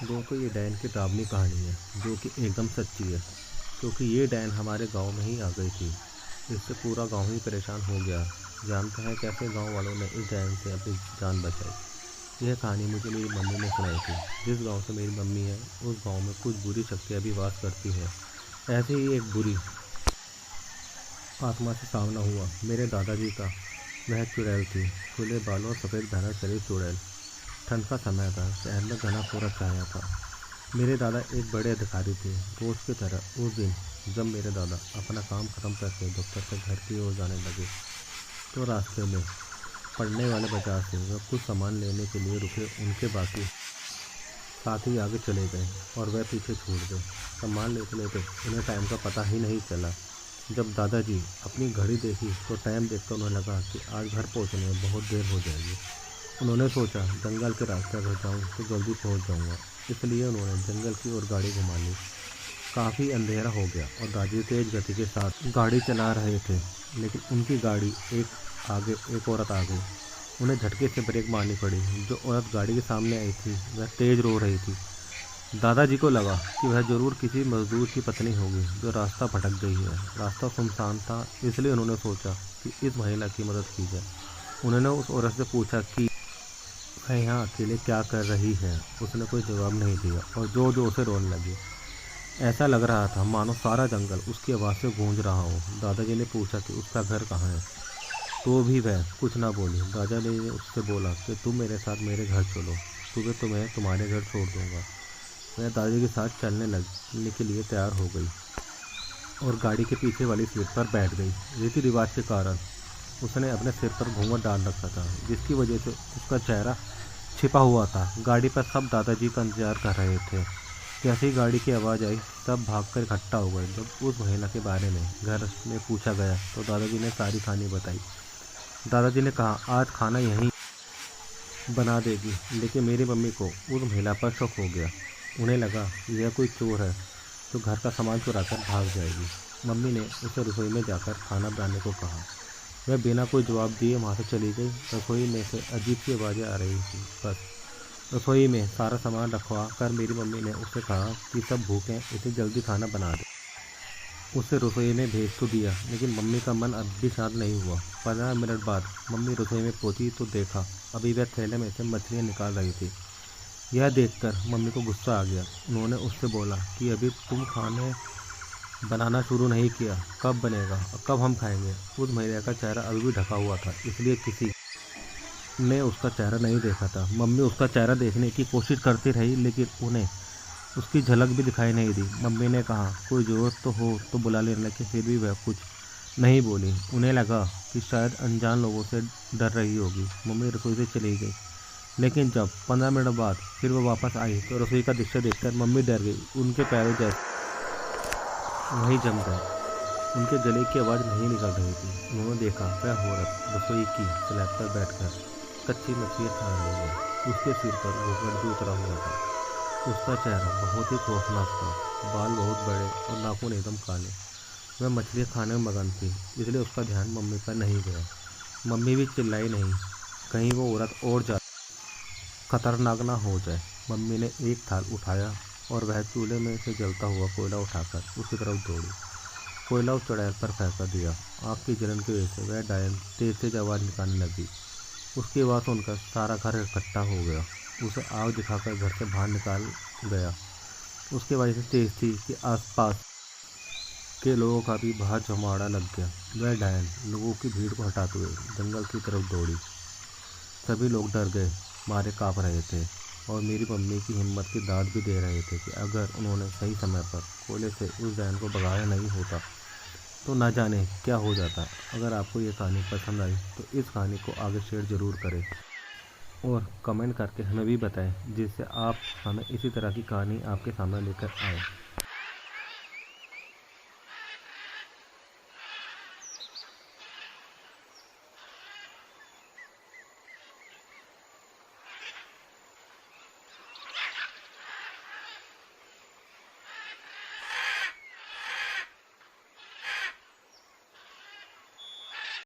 दोस्तों ये डैन की डरावनी कहानी है जो कि एकदम सच्ची है। क्योंकि ये डैन हमारे गांव में ही आ गई थी। इससे पूरा गांव ही परेशान हो गया। जानते हैं कैसे गांव वालों ने इस डैन से अपनी जान बचाई। यह कहानी मुझे मेरी मम्मी ने सुनाई थी। जिस गांव से मेरी मम्मी है उस गांव में कुछ बुरी शक्तियाँ भी वास करती हैं। ऐसे ही एक बुरी आत्मा से सामना हुआ मेरे दादाजी का। वह चुड़ैल थी, खुले बालों और सफ़ेद घना शरीर चुड़ैल। ठंड का समय था, शहर में घना कोहरा छाया था। मेरे दादा एक बड़े अधिकारी थे। रोज की तरह उस दिन जब मेरे दादा अपना काम खत्म करके दफ्तर से घर की ओर जाने लगे तो रास्ते में पड़ने वाले बाजार से वह कुछ सामान लेने के लिए रुके। उनके बाकी साथी आगे चले गए और वह पीछे छूट गए। सामान लेते लेते उन्हें टाइम का पता ही नहीं चला। जब दादाजी अपनी घड़ी देखी तो टाइम देखकर उन्हें लगा कि आज घर पहुंचने में बहुत देर हो जाएगी। उन्होंने सोचा जंगल के रास्ते अगर जाऊँ तो जल्दी पहुंच जाऊंगा। इसलिए उन्होंने जंगल की ओर गाड़ी घुमा ली। काफ़ी अंधेरा हो गया और दादाजी तेज गति के साथ गाड़ी चला रहे थे। लेकिन उनकी गाड़ी आगे एक औरत आ गई। उन्हें झटके से ब्रेक मारनी पड़ी। जो औरत गाड़ी के सामने आई थी वह तेज रो रही थी। दादाजी को लगा कि वह जरूर किसी मजदूर की पत्नी होगी जो रास्ता भटक गई है। रास्ता सुनसान था, इसलिए उन्होंने सोचा कि इस महिला की मदद की जाए। उन्होंने उस औरत से पूछा कि वह यहाँ अकेले क्या कर रही है। उसने कोई जवाब नहीं दिया और जोर जोर से रोने लगी। ऐसा लग रहा था मानो सारा जंगल उसकी आवाज़ से गूंज रहा हो। दादाजी ने पूछा कि उसका घर कहाँ है, तो भी वह कुछ ना बोली। दादाजी ने उससे बोला कि तुम मेरे साथ मेरे घर चलो, सुबह तुम्हें तुम्हारे घर छोड़ दूंगा। वह दादाजी के साथ चलने लगने के लिए तैयार हो गई और गाड़ी के पीछे वाली सीट पर बैठ गई। रीति रिवाज के कारण उसने अपने सिर पर घूंघट डाल रखा था, जिसकी वजह से उसका चेहरा छिपा हुआ था। गाड़ी पर सब दादाजी का इंतजार कर रहे थे। जैसे ही गाड़ी की आवाज़ आई सब भागकर इकट्ठा हो गए। जब उस महिला के बारे में घर में पूछा गया तो दादाजी ने सारी कहानी बताई। दादाजी ने कहा आज खाना यहीं बना देगी। लेकिन मेरी मम्मी को उस महिला पर शक हो गया। उन्हें लगा यह कोई चोर है जो घर का सामान चुरा कर भाग जाएगी। मम्मी ने उसे रसोई में जाकर खाना बनाने को कहा। वह बिना कोई जवाब दिए वहाँ से चली गई। रसोई में से अजीब सी आवाज़ें आ रही थी। बस रसोई में सारा सामान रखवा कर मेरी मम्मी ने उससे कहा कि सब भूखे हैं, इसे जल्दी खाना बना दे। उसे रसोई में भेज तो दिया, लेकिन मम्मी का मन अब भी शांत नहीं हुआ। 15 मिनट बाद मम्मी रसोई में पहुंची तो देखा अभी वह थैले में से मछलियाँ निकाल रही थी। यह देखकर मम्मी को गुस्सा आ गया। उन्होंने उससे बोला कि अभी तुम खाने बनाना शुरू नहीं किया, कब बनेगा और कब हम खाएंगे। उस महिला का चेहरा अभी भी ढका हुआ था, इसलिए किसी ने उसका चेहरा नहीं देखा था। मम्मी उसका चेहरा देखने की कोशिश करती रही, लेकिन उन्हें उसकी झलक भी दिखाई नहीं दी। मम्मी ने कहा कोई ज़रूरत तो हो तो बुला लेना, लेकिन फिर भी वह कुछ नहीं बोली। उन्हें लगा कि शायद अनजान लोगों से डर रही होगी। मम्मी रसोई से चली गई, लेकिन जब 15 मिनट बाद फिर वह वापस आई तो रसोई का दृश्य देखकर मम्मी डर गई। उनके पैरों जैसे वहीं जम गए। उनके गले की आवाज़ नहीं निकल रही थी। उन्होंने देखा वह औरत रसोई की स्लैब पर बैठकर कच्ची मछलियाँ खा रही है। उसके सिर पर घूंघट भी उतरा हुआ था। उसका चेहरा बहुत ही खौफनाक था, बाल बहुत बड़े और नाखून एकदम काले। वह मछलियाँ खाने में मगन थी, इसलिए उसका ध्यान मम्मी पर नहीं गया। मम्मी भी चिल्लाई नहीं, कहीं वो औरत और ज़्यादा खतरनाक ना हो जाए। मम्मी ने एक थाल उठाया और वह चूल्हे में से जलता हुआ कोयला उठाकर उसकी तरफ दौड़ी। कोयला उस चुड़ैल पर फेंक दिया। आग की जलन की वजह से वह डायन तेज तेज आवाज़ निकालने लगी। उसकी आवाज़ सुनकर सारा घर इकट्ठा हो गया। उसे आग दिखाकर घर से बाहर निकाल गया। उसकी आवाज़ इतनी तेज थी कि आसपास के लोगों का भी बाहर जमावड़ा लग गया। वह डायन लोगों की भीड़ को हटाते हुए जंगल की तरफ दौड़ी। सभी लोग डर गए, मारे काँप रहे थे और मेरी मम्मी की हिम्मत की दाद भी दे रहे थे कि अगर उन्होंने सही समय पर कोयले से उस डायन को भगाया नहीं होता तो ना जाने क्या हो जाता। अगर आपको ये कहानी पसंद आई तो इस कहानी को आगे शेयर ज़रूर करें और कमेंट करके हमें भी बताएं, जिससे आप हमें इसी तरह की कहानी आपके सामने लेकर आए।